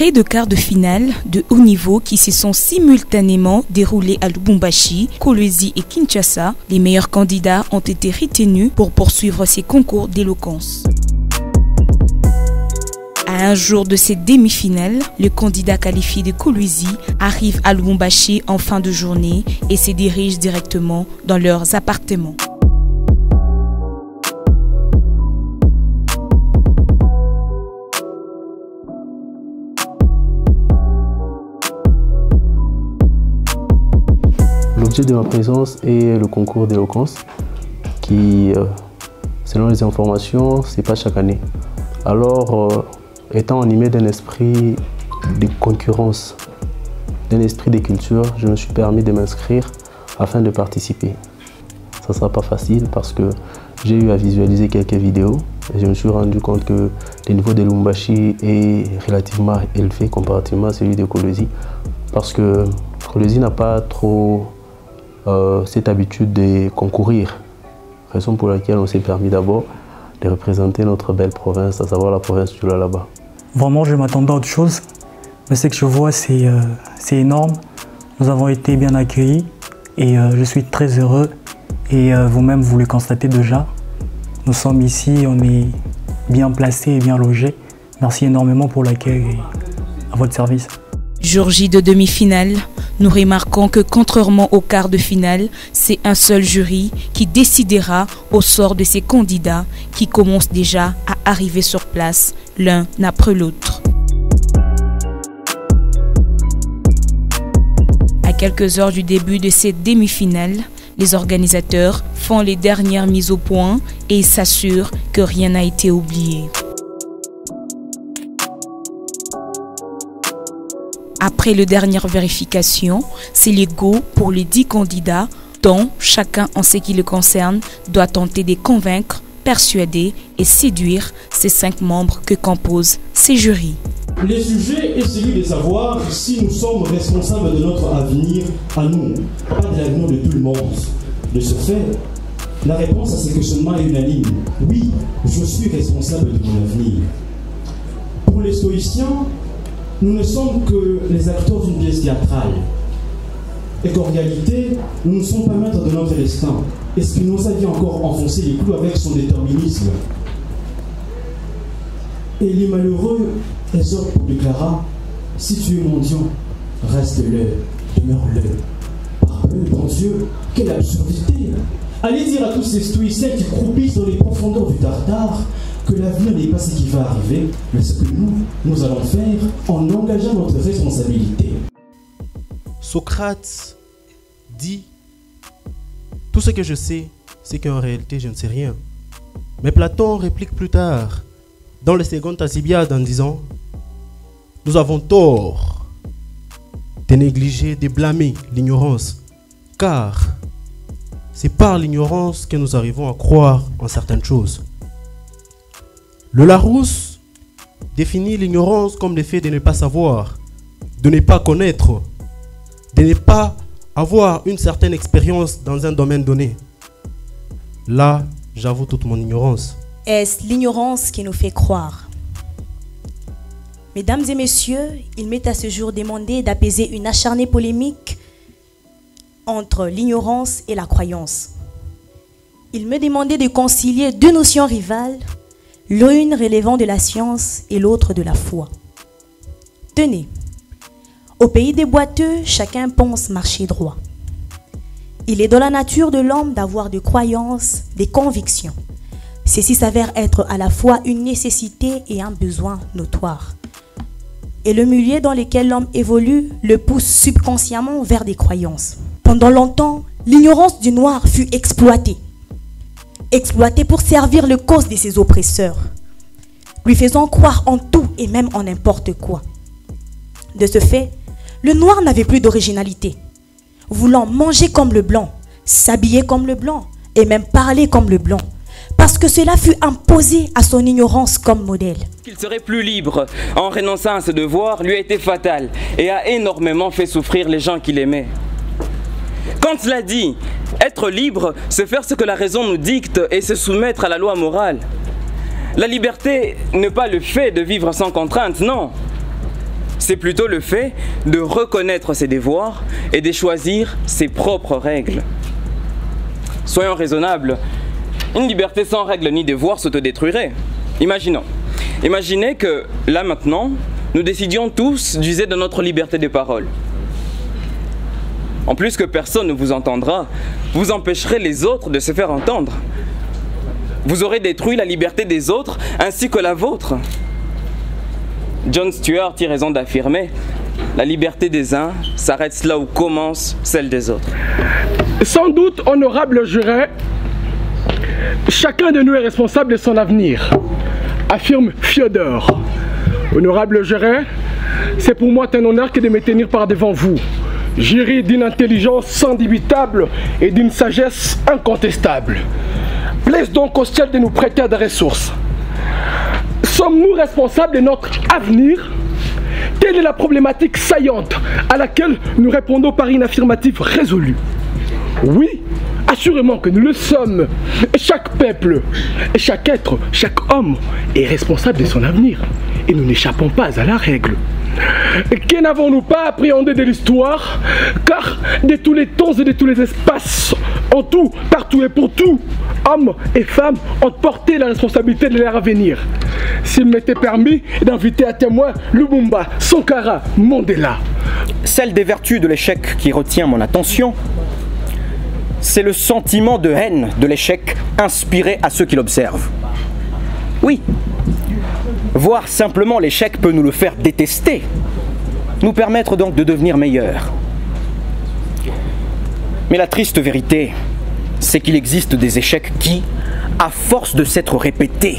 Après 2 quarts de finale de haut niveau qui se sont simultanément déroulés à Lubumbashi, Kolwezi et Kinshasa, les meilleurs candidats ont été retenus pour poursuivre ces concours d'éloquence. À un jour de cette demi-finale, le candidat qualifié de Kolwezi arrive à Lubumbashi en fin de journée et se dirige directement dans leurs appartements. L'objet de ma présence est le concours d'éloquence qui, selon les informations, c'est pas chaque année. Alors, étant animé d'un esprit de concurrence, d'un esprit de culture, je me suis permis de m'inscrire afin de participer. Ça ne sera pas facile parce que j'ai eu à visualiser quelques vidéos et je me suis rendu compte que le niveau de Lubumbashi est relativement élevé comparativement à celui de Kolwezi parce que Kolwezi n'a pas trop cette habitude de concourir, raison pour laquelle on s'est permis d'abord de représenter notre belle province, à savoir la province du Lualaba. Vraiment, je m'attendais à autre chose, mais ce que je vois, c'est énorme. Nous avons été bien accueillis et je suis très heureux et vous-même, vous le constatez déjà. Nous sommes ici, on est bien placés et bien logés. Merci énormément pour l'accueil et à votre service. Jour J de demi-finale, nous remarquons que contrairement au quart de finale, c'est un seul jury qui décidera au sort de ces candidats qui commencent déjà à arriver sur place l'un après l'autre. À quelques heures du début de cette demi-finale, les organisateurs font les dernières mises au point et s'assurent que rien n'a été oublié. Après la dernière vérification, c'est le go pour les 10 candidats dont chacun en ce qui le concerne doit tenter de convaincre, persuader et séduire ces 5 membres que composent ces jurys. Le sujet est celui de savoir si nous sommes responsables de notre avenir à nous, pas de l'avenir de tout le monde. De ce fait, la réponse à ce questionnement est unanime. Oui, je suis responsable de mon avenir. Pour les stoïciens, nous ne sommes que les acteurs d'une pièce théâtrale. Et qu'en réalité, nous ne sommes pas maîtres de notre destin. Et Spinoza vient encore enfoncer les clous avec son déterminisme. Et les malheureux exhortent pour déclarer: si tu es mon Dieu, reste-le, demeure-le. Parle, bon Dieu, quelle absurdité! Allez dire à tous ces stoïciens qui croupissent dans les profondeurs du Tartare que l'avenir n'est pas ce qui va arriver, mais ce que nous allons faire en engageant notre responsabilité. Socrate dit: tout ce que je sais, c'est qu'en réalité je ne sais rien. Mais Platon réplique plus tard, dans le second Alcibiade, en disant: nous avons tort de négliger, de blâmer l'ignorance, car c'est par l'ignorance que nous arrivons à croire en certaines choses. Le Larousse définit l'ignorance comme le fait de ne pas savoir, de ne pas connaître, de ne pas avoir une certaine expérience dans un domaine donné. Là, j'avoue toute mon ignorance. Est-ce l'ignorance qui nous fait croire? Mesdames et messieurs, il m'est à ce jour demandé d'apaiser une acharnée polémique entre l'ignorance et la croyance. Il m'est demandé de concilier 2 notions rivales, l'une relevant de la science et l'autre de la foi. Tenez, au pays des boiteux, chacun pense marcher droit. Il est dans la nature de l'homme d'avoir des croyances, des convictions. Ceci s'avère être à la fois une nécessité et un besoin notoire. Et le milieu dans lequel l'homme évolue le pousse subconsciemment vers des croyances. Pendant longtemps, l'ignorance du noir fut exploitée. Exploitée pour servir le cause de ses oppresseurs, lui faisant croire en tout et même en n'importe quoi. De ce fait, le noir n'avait plus d'originalité, voulant manger comme le blanc, s'habiller comme le blanc et même parler comme le blanc, parce que cela fut imposé à son ignorance comme modèle. Qu'il serait plus libre en renonçant à ce devoir lui a été fatal et a énormément fait souffrir les gens qu'il aimait. Quand cela dit, être libre, c'est faire ce que la raison nous dicte et se soumettre à la loi morale. La liberté n'est pas le fait de vivre sans contrainte, non. c'est plutôt le fait de reconnaître ses devoirs et de choisir ses propres règles. Soyons raisonnables, une liberté sans règles ni devoirs s'autodétruirait. Imaginez que, là maintenant, nous décidions tous d'user de notre liberté de parole. En plus que personne ne vous entendra, vous empêcherez les autres de se faire entendre. Vous aurez détruit la liberté des autres ainsi que la vôtre. John Stuart a raison d'affirmer, la liberté des uns s'arrête là où commence celle des autres. Sans doute, honorable juré, chacun de nous est responsable de son avenir, affirme Fyodor. Honorable juré, c'est pour moi un honneur que de me tenir par devant vous, jury d'une intelligence indubitable et d'une sagesse incontestable. Plaise donc au ciel de nous prêter des ressources. Sommes-nous responsables de notre avenir? Telle est la problématique saillante à laquelle nous répondons par une affirmative résolue. Oui, assurément que nous le sommes. Chaque peuple, chaque être, chaque homme est responsable de son avenir. Et nous n'échappons pas à la règle. Que n'avons-nous pas appréhendé de l'histoire? Car de tous les temps et de tous les espaces, en tout, partout et pour tout, hommes et femmes ont porté la responsabilité de leur avenir. S'il m'était permis d'inviter à témoin Lumumba, Sankara, Mandela. Celle des vertus de l'échec qui retient mon attention, c'est le sentiment de haine de l'échec inspiré à ceux qui l'observent. Oui, voir simplement l'échec peut nous le faire détester, nous permettre donc de devenir meilleurs. Mais la triste vérité, c'est qu'il existe des échecs qui, à force de s'être répétés,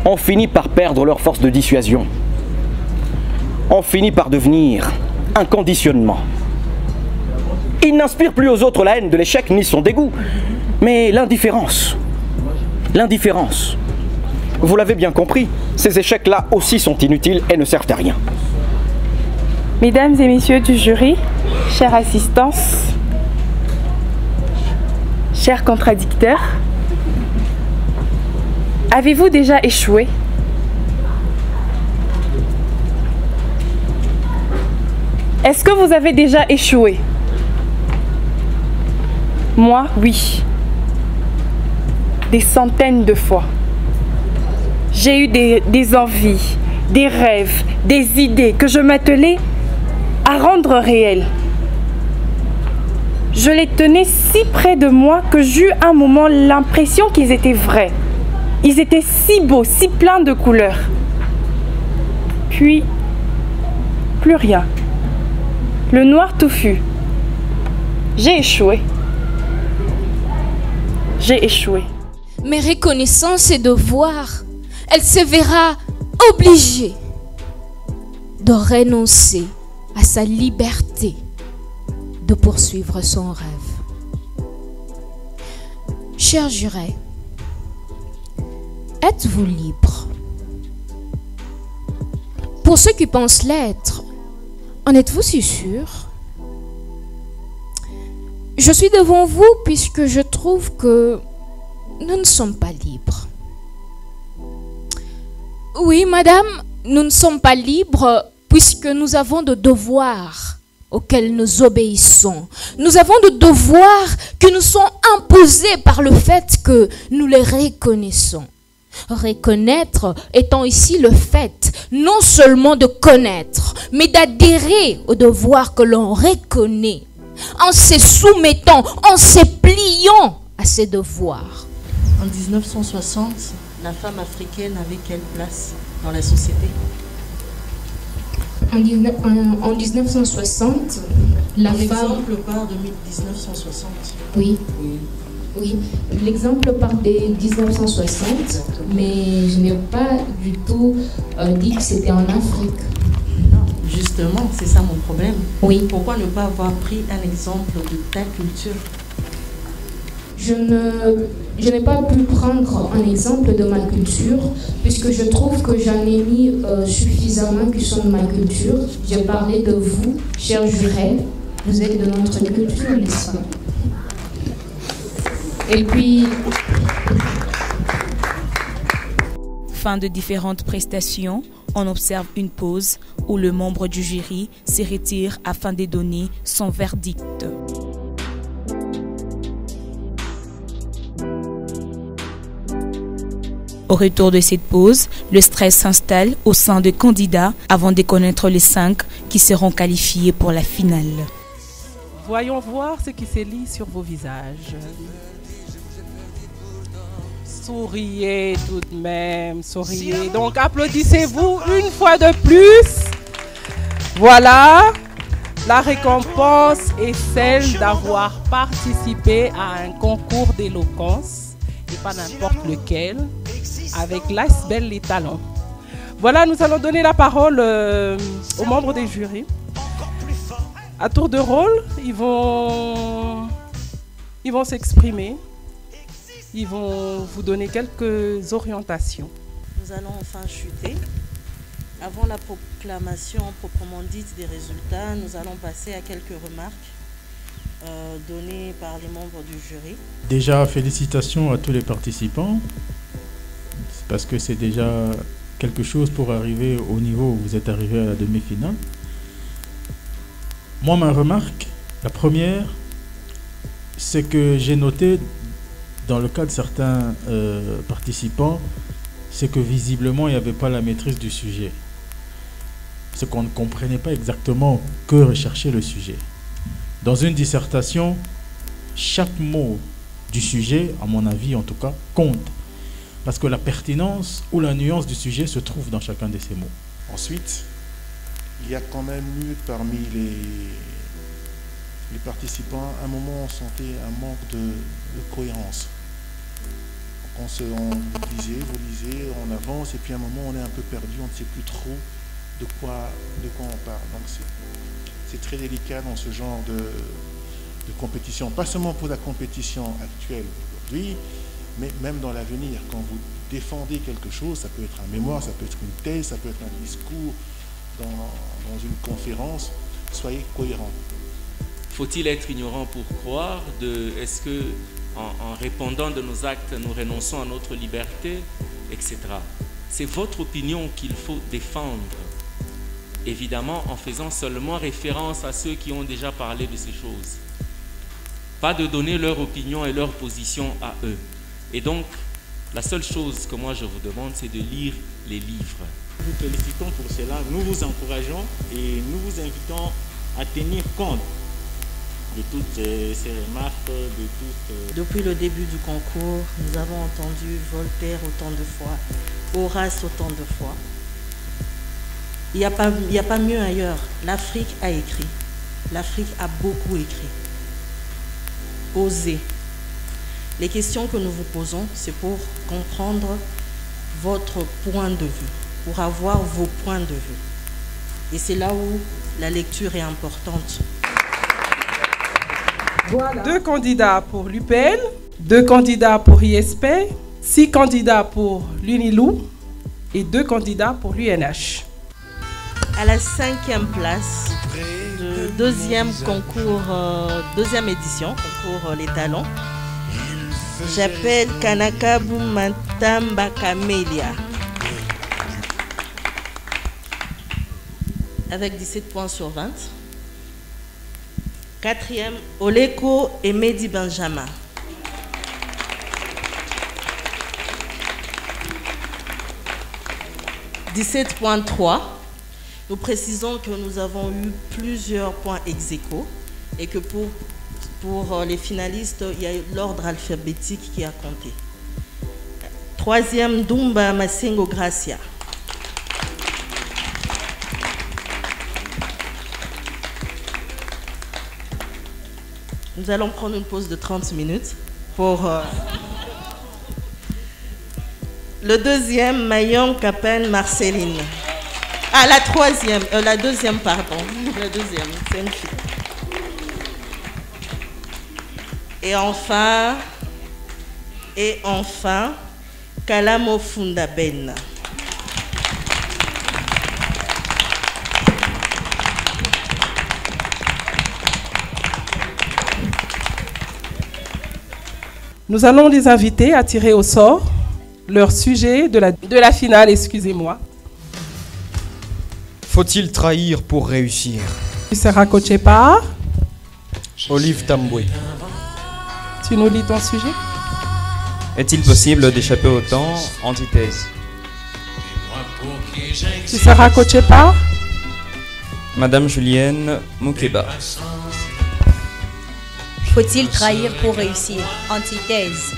ont fini par perdre leur force de dissuasion, ont fini par devenir un conditionnement. Ils n'inspirent plus aux autres la haine de l'échec ni son dégoût, mais l'indifférence. L'indifférence. Vous l'avez bien compris, ces échecs-là aussi sont inutiles et ne servent à rien. Mesdames et messieurs du jury, chère assistance, chers contradicteurs, avez-vous déjà échoué? Est-ce que vous avez déjà échoué? Moi, oui. Des centaines de fois. J'ai eu des envies, des rêves, des idées que je m'attelais à rendre réelles. Je les tenais si près de moi que j'eus un moment l'impression qu'ils étaient vrais. Ils étaient si beaux, si pleins de couleurs. Puis, plus rien. Le noir touffu. J'ai échoué. J'ai échoué. Mais reconnaissance et devoir, elle se verra obligée de renoncer à sa liberté de poursuivre son rêve. Cher juré, êtes-vous libre? Pour ceux qui pensent l'être, en êtes-vous si sûr? Je suis devant vous puisque je trouve que nous ne sommes pas libres. Oui, madame, nous ne sommes pas libres puisque nous avons des devoirs auxquels nous obéissons. Nous avons des devoirs qui nous sont imposés par le fait que nous les reconnaissons. Reconnaître étant ici le fait non seulement de connaître, mais d'adhérer aux devoirs que l'on reconnaît, en se soumettant, en se pliant à ces devoirs. En 1960, la femme africaine avait quelle place dans la société? En 1960, la femme... L'exemple part de 1960. Oui. L'exemple part de 1960, mais je n'ai pas du tout dit que c'était en Afrique. Non, justement, c'est ça mon problème. Oui. Pourquoi ne pas avoir pris un exemple de ta culture? Je n'ai pas pu prendre un exemple de ma culture, puisque je trouve que j'en ai mis suffisamment qui sont de ma culture. J'ai parlé de vous, chers jurés, vous êtes de notre culture, n'est-ce pas? Et puis... Fin de différentes prestations, on observe une pause où le membre du jury se retire afin de donner son verdict. Au retour de cette pause, le stress s'installe au sein des candidats avant de connaître les 5 qui seront qualifiés pour la finale. Voyons voir ce qui se lit sur vos visages. Souriez tout de même, souriez. Donc applaudissez-vous une fois de plus. Voilà, la récompense est celle d'avoir participé à un concours d'éloquence, et pas n'importe lequel, avec l'Asbel les talents. Voilà, nous allons donner la parole aux membres des jurys. À tour de rôle, ils vont s'exprimer. Ils vont vous donner quelques orientations. Nous allons enfin chuter. Avant la proclamation proprement dite des résultats, nous allons passer à quelques remarques données par les membres du jury. Déjà, félicitations à tous les participants, parce que c'est déjà quelque chose pour arriver au niveau où vous êtes arrivé à la demi-finale. Moi, ma remarque, la première, c'est que j'ai noté dans le cas de certains participants, c'est que visiblement, il n'y avait pas la maîtrise du sujet. C'est qu'on ne comprenait pas exactement que recherchait le sujet. Dans une dissertation, chaque mot du sujet, à mon avis en tout cas, compte. Parce que la pertinence ou la nuance du sujet se trouve dans chacun de ces mots. Ensuite, il y a quand même eu parmi les participants, à un moment on sentait un manque de cohérence. Vous lisez, on avance et puis à un moment on est un peu perdu, on ne sait plus trop de quoi on parle. Donc c'est très délicat dans ce genre de compétition, pas seulement pour la compétition actuelle aujourd'hui, mais même dans l'avenir. Quand vous défendez quelque chose, ça peut être un mémoire, ça peut être une thèse, ça peut être un discours dans une conférence, soyez cohérents. Faut-il être ignorant pour croire est-ce que en répondant de nos actes, nous renonçons à notre liberté, etc. C'est votre opinion qu'il faut défendre, évidemment en faisant seulement référence à ceux qui ont déjà parlé de ces choses. Pas de donner leur opinion et leur position à eux. Et donc, la seule chose que moi je vous demande, c'est de lire les livres. Nous vous félicitons pour cela, nous vous encourageons et nous vous invitons à tenir compte de toutes ces remarques, Depuis le début du concours, nous avons entendu Voltaire autant de fois, Horace autant de fois. Il n'y a pas mieux ailleurs. L'Afrique a écrit. L'Afrique a beaucoup écrit. Osez. Les questions que nous vous posons, c'est pour comprendre votre point de vue, pour avoir vos points de vue. Et c'est là où la lecture est importante. Voilà. 2 candidats pour l'UPL, 2 candidats pour ISP, 6 candidats pour l'UNILOU et 2 candidats pour l'UNH. À la 5e place de deuxième concours, deuxième édition, concours Les Talents, j'appelle Kanakabu Matamba Camélia avec 17 points sur 20. 4e, Oleko et Mehdi Benjamin. « 17.3. Nous précisons que nous avons eu plusieurs points ex aequo et que pour les finalistes, il y a l'ordre alphabétique qui a compté. 3e, Dumba Masengo Gracia. Nous allons prendre une pause de 30 minutes pour le 2e, Mayon Capen Marceline. Ah, la 3e, la 2e, pardon. La 2e, c'est une fille. Et enfin, Kalamo Fundaben. Nous allons les inviter à tirer au sort leur sujet de la finale, excusez-moi. Faut-il trahir pour réussir? Tu seras coaché par Olive Tamboué. Tu nous lis ton sujet? Est-il possible d'échapper au temps? Antithèse. Tu seras coaché par Madame Julienne Moukeba. Faut-il trahir pour réussir? Antithèse.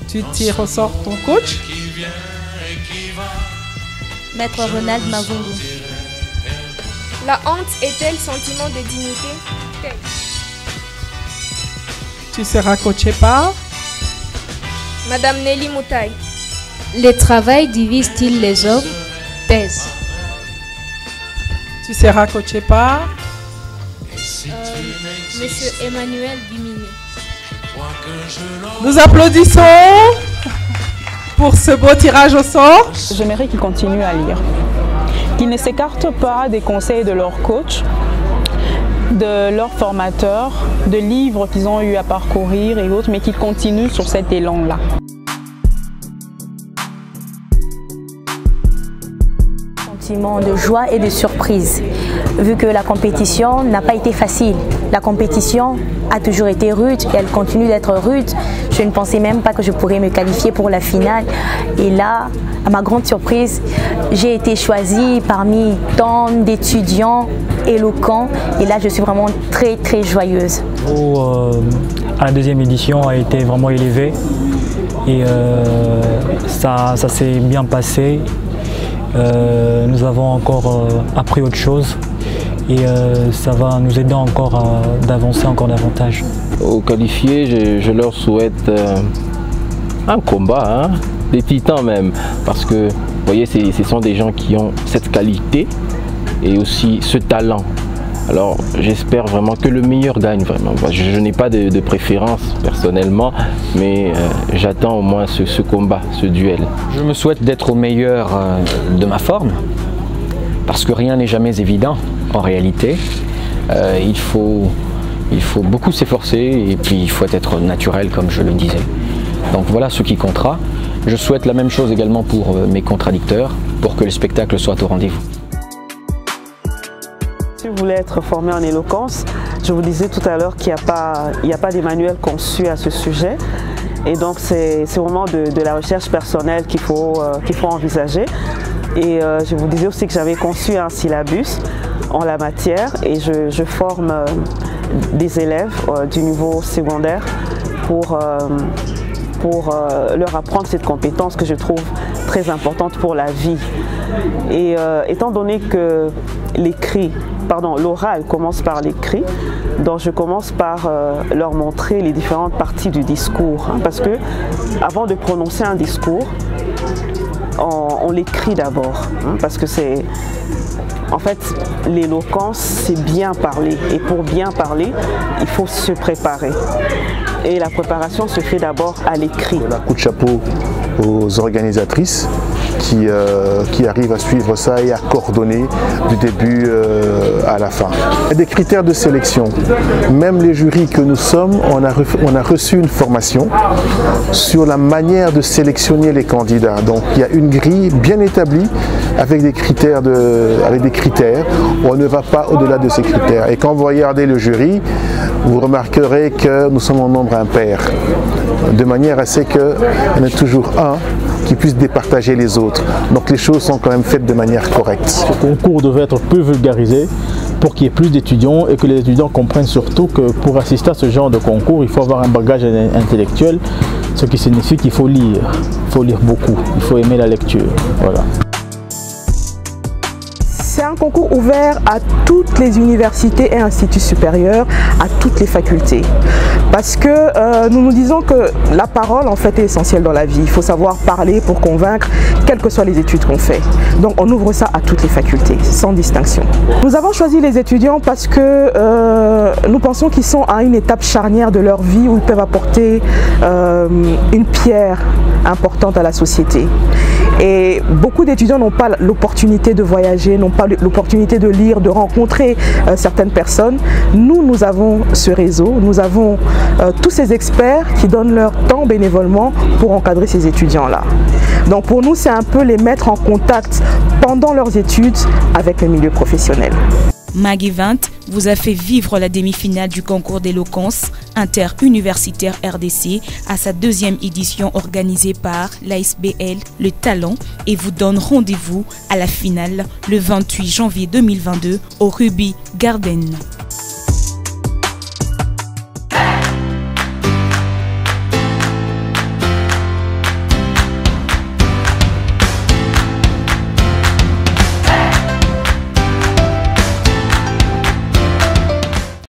Tu tires au sort ton coach? Maître Ronald Mavungu. La honte est-elle sentiment de dignité? Tu seras coaché par Madame Nelly Moutaï. Le travail divise-t-il les hommes? Thèse. Tu seras coaché par Monsieur Emmanuel Bimini. Nous applaudissons pour ce beau tirage au sort. J'aimerais qu'ils continuent à lire, qu'ils ne s'écartent pas des conseils de leur coach, de leurs formateurs, de livres qu'ils ont eu à parcourir et autres, mais qu'ils continuent sur cet élan-là. Sentiment de joie et de surprise, vu que la compétition n'a pas été facile. La compétition a toujours été rude et elle continue d'être rude. Je ne pensais même pas que je pourrais me qualifier pour la finale. Et là, à ma grande surprise, j'ai été choisie parmi tant d'étudiants éloquents. Et là, je suis vraiment très, très joyeuse. À la deuxième édition a été vraiment élevé et ça s'est bien passé. Nous avons encore appris autre chose et ça va nous aider encore d'avancer encore davantage. Aux qualifiés, je leur souhaite un combat, des titans même, parce que vous voyez, ce sont des gens qui ont cette qualité et aussi ce talent. Alors j'espère vraiment que le meilleur gagne vraiment. Je n'ai pas de préférence personnellement, mais j'attends au moins ce combat, ce duel. Je me souhaite d'être au meilleur de ma forme, parce que rien n'est jamais évident en réalité. Il faut beaucoup s'efforcer et puis il faut être naturel comme je le disais. Donc voilà ce qui comptera. Je souhaite la même chose également pour mes contradicteurs, pour que le spectacle soit au rendez-vous. Si vous voulez être formé en éloquence, je vous disais tout à l'heure qu'il n'y a pas des manuels conçus à ce sujet. Et donc c'est vraiment de la recherche personnelle qu'il faut envisager. Et je vous disais aussi que j'avais conçu un syllabus en la matière et je forme des élèves du niveau secondaire pour leur apprendre cette compétence que je trouve très importante pour la vie. Et étant donné que l'oral commence par l'écrit, donc je commence par leur montrer les différentes parties du discours. Parce que avant de prononcer un discours, on l'écrit d'abord. Parce que en fait, l'éloquence, c'est bien parler. Et pour bien parler, il faut se préparer. Et la préparation se fait d'abord à l'écrit. Un coup de chapeau aux organisatrices qui arrivent à suivre ça et à coordonner du début à la fin. Il y a des critères de sélection. Même les jurys que nous sommes, on a reçu une formation sur la manière de sélectionner les candidats. Donc il y a une grille bien établie avec des critères, on ne va pas au-delà de ces critères. Et quand vous regardez le jury, vous remarquerez que nous sommes en nombre impair, de manière à ce qu'il y en ait toujours un qui puisse départager les autres. Donc les choses sont quand même faites de manière correcte. Ce concours devait être peu vulgarisé pour qu'il y ait plus d'étudiants et que les étudiants comprennent surtout que pour assister à ce genre de concours, il faut avoir un bagage intellectuel, ce qui signifie qu'il faut lire beaucoup, il faut aimer la lecture. Voilà. C'est un concours ouvert à toutes les universités et instituts supérieurs, à toutes les facultés. Parce que nous disons que la parole en fait est essentielle dans la vie. Il faut savoir parler pour convaincre, quelles que soient les études qu'on fait. Donc on ouvre ça à toutes les facultés, sans distinction. Nous avons choisi les étudiants parce que nous pensons qu'ils sont à une étape charnière de leur vie où ils peuvent apporter une pierre importante à la société. Et beaucoup d'étudiants n'ont pas l'opportunité de voyager, n'ont pas l'opportunité de lire, de rencontrer certaines personnes. Nous avons ce réseau, nous avons tous ces experts qui donnent leur temps bénévolement pour encadrer ces étudiants-là. Donc pour nous, c'est un peu les mettre en contact pendant leurs études avec le milieu professionnel. Mag20 vous a fait vivre la demi-finale du concours d'éloquence interuniversitaire RDC à sa 2e édition organisée par l'ASBL Le Talent et vous donne rendez-vous à la finale le 28 janvier 2022 au Ruby Garden.